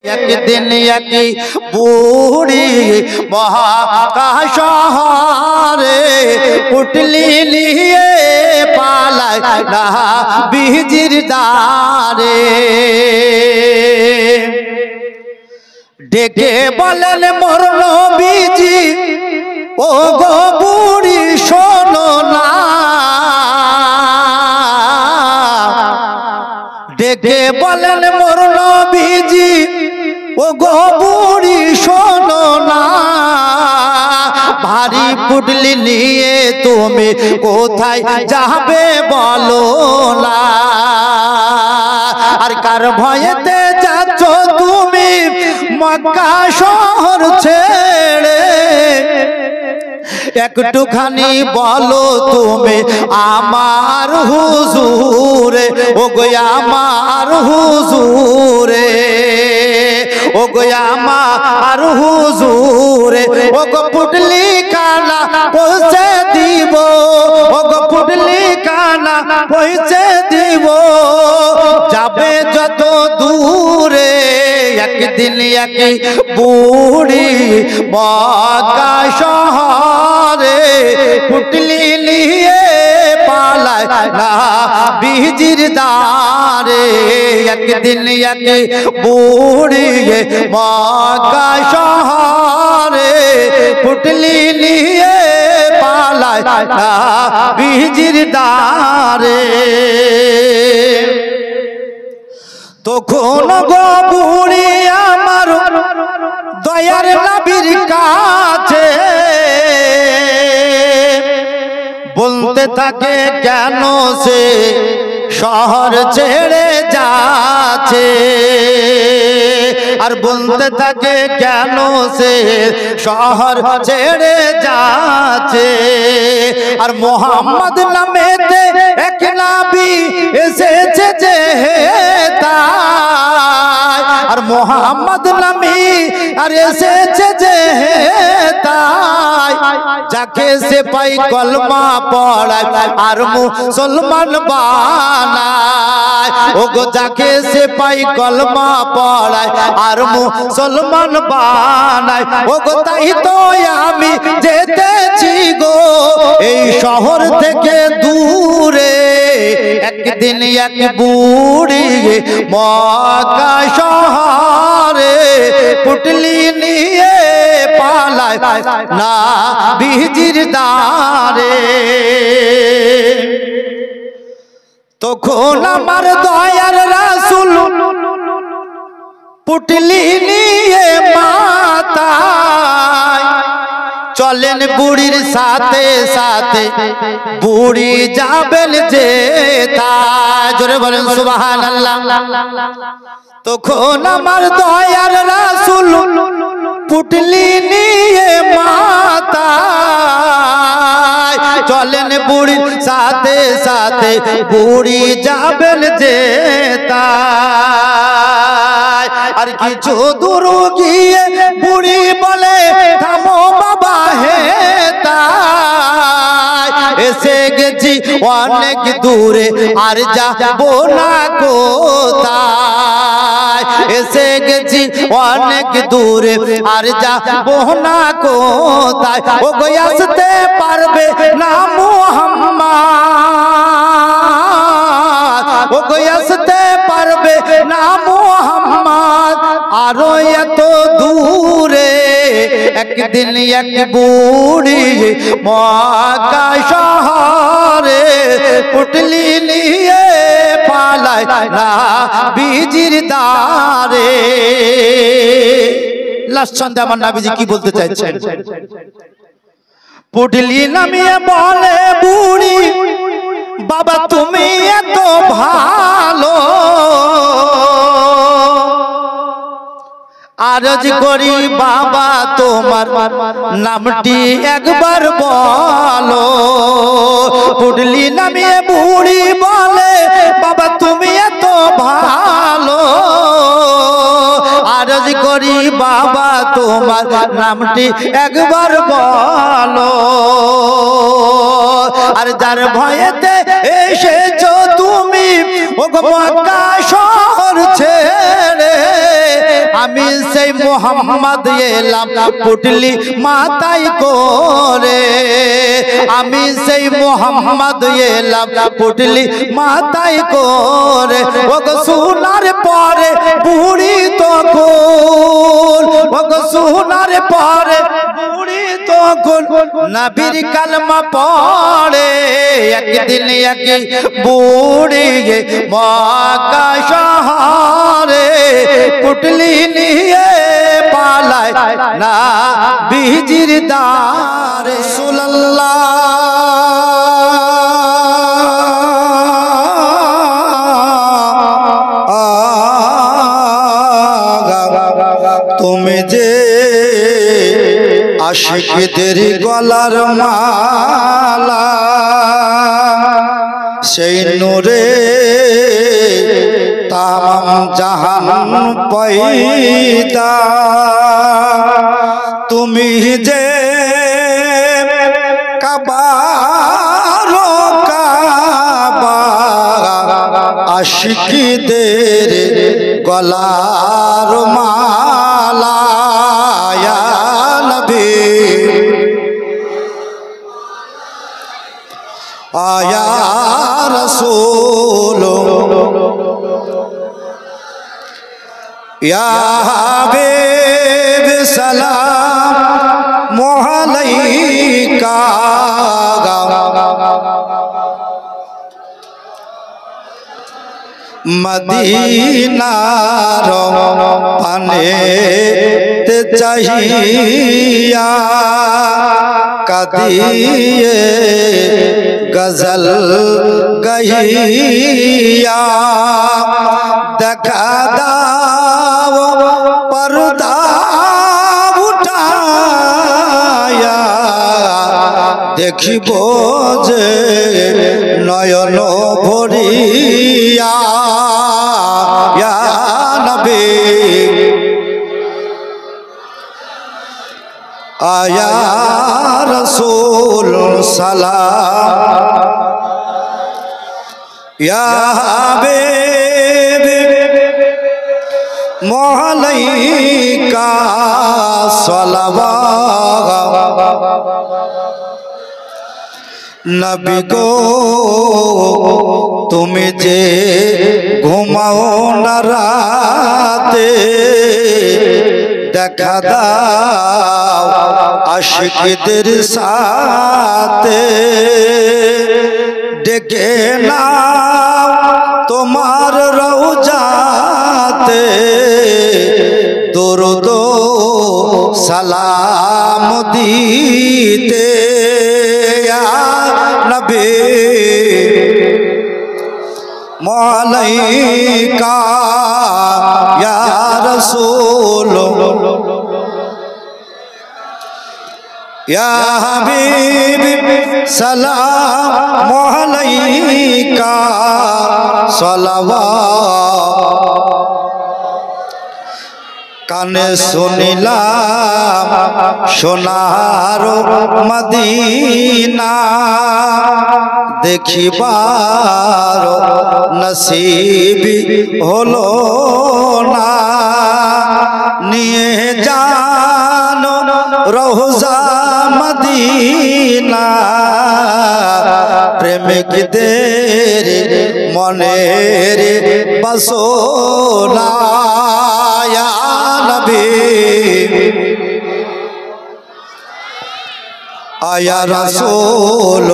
একদিন একই বুড়ি মহাকাশ শহরে পুটলি নিয়ে পালায় না বিজির দ্বারে ডেকে বলেন মোর নবীজি ও গো বুড়ি শোনো না ডেকে বলেন মোর নবীজি ও গো বুড়ি শোনো না ভারী পুটলি নিয়ে তুমি কোথায় যাবে বলো না আর কার ভয়েতে যাচ্ছ তুমি মক্কা শহর ছেড়ে একটুখানি বলো তুমি আমার হুজুরে ও গো আমার হুজুরে ও গো আমার হুজুরে ও গো পুটলি কানা পৌঁছে দিব ও গো পুটলি কানা পৌঁছে দিব যাবে যত দূরে একদিন একই বুড়ি মক্কা শহরে পুটলি নিয়ে পালায় না বিজির দ্বারে একদিন একই বুড়ি মক্কা শহরে পুটলি নিয়ে পালায় না বিজির দ্বারে তখন গো বুড়ি আমার দয়ার নবীর কাছে বলতে থাকে কেন সে শহর ছেড়ে যাচ্ছে আর বলতে থাকে কেন সে শহর ছেড়ে যাচ্ছে আর মোহাম্মদ নামেতে এক নবী এসেছে যে তাই আর মোহাম্মদ নামী আর এসেছে যে তাই যাকে সে পাই কলমা পড়ায় আর মুসলমান বানায় ও গো যাকে সে পাই কলমা পড়ায় আর মুসলমান বানায় ও গো তাই তো আমি যেতেছি গো এই শহর থেকে দূরে একদিন এক বুড়ি মক্কা শহরে পুটলি নিয়ে পালায় না বিজির দ্বারে তখন আমার দয়ার রাসূল পুটলি নিয়ে মাতায় চলেন বুড়ির সাথে সাথে বুড়ি যাবেন যে তাই জোরে বলেন সুবহানাল্লাহ তখন আমার দয়ার রাসূল পুটলি নিয়ে মাতায় চলেন বুড়ির সাথে সাথে বুড়ি যাবেন যে তাই আর কিছু দূর গিয়ে বুড়ি বলে থামো বাবা হে তাই এসে গেছি অনেক দূরে আর যাবো না কোথায় এসে গেছি অনেক দূরে আর যাবো না কোথায় ও গো আসতে পারবে না মুহাম্মদ ও গো আসতে পারবে না মুহাম্মদ আরো এত দূরে একদিন এক বুড়ি মক্কা শহরে পুটলি নিয়ে পালায় না বিজির দ্বারে লাস্ট সন্ধ্যা আমার নবীজি কি বলতে চাইছেন পুটলি নামিয়ে বলে বুড়ি বাবা তুমি এত ভালো আরজ করি বাবা তোমার নামটি একবার বলো পুটলি নামিয়ে বুড়ি বলে বাবা তুমি এত ভালো আরজ করি বাবা তোমার নামটি একবার বলো আর যার ভয়েতে এসেছো তুমি ও মক্কা শহর ছেড়ে আমি সেই মোহাম্মদ এলাম পুটলি মাথায় করে আমি সেই মোহাম্মদ এলাম পুটলি মাথায় করে ওগো শোনার পরে বুড়ি তখন ওগো শোনার পরে বুড়ি তখন নবীর কালমা পড়ে একদিন এক বুড়ি মক্কা শহরে পুটলি নিয়ে পালায় না বিজির দারে রাসূলুল্লাহ তুমি যে আশিকদের গলার মালা সেই নূরে তাম জাহান পয়দা তুমি যে কাবার কাবা আশিকদের গলার মালা ইয়া নবী আয়া রাসূল ইয়া হাবিব সালাম আলাইকা মদিনার পানে তে চাহিয়া কাদিয়ে গজল গহিয়া দেখা দাও পর্দা উঠায়া দেখিব যে নয়ন ভরিয়া ইয়া নবী আয়া রাসূল সালাম ইয়া হাবিব আলাইকা সালাওয়াত নবী গো তুমি যে ঘুমাও না রাতে দেখা দাও আশিকদের সাথে ডেকে নাও তোমার রওজাতে দরুদ সালাম দিতে ইয়া নবী আলাইকা ইয়া রাসূল ইয়া হাবিব সালাম আলাইকা সালাওয়াত কানে শুনিলাম সোনার মদিনা দেখিবার নসিব হলো না নিয়ে জানো রওজা মদিনা প্রেমিকদের মনের বাসনা ইয়া নবী আয়া রাসূল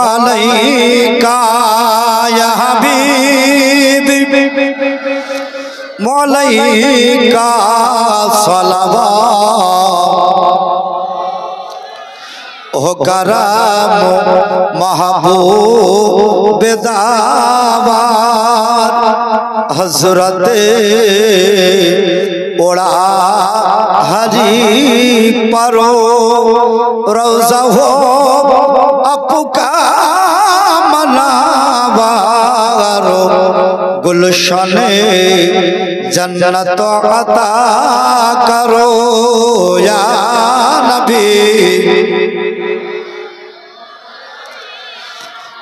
আলাইকা ইয়া হাবিব আলাইকা সালাওয়াত ও কারাম মাহবুব দাওয়াত হযরতে ওড়া हरी परो रोजा हो अपुका मनावारो गुलशने जन्नत अता करो या नबी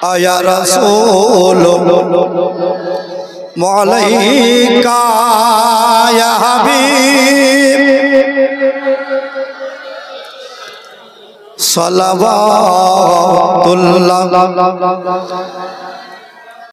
आया रसूल मौलाइका या हबीब सलवातुल्लाह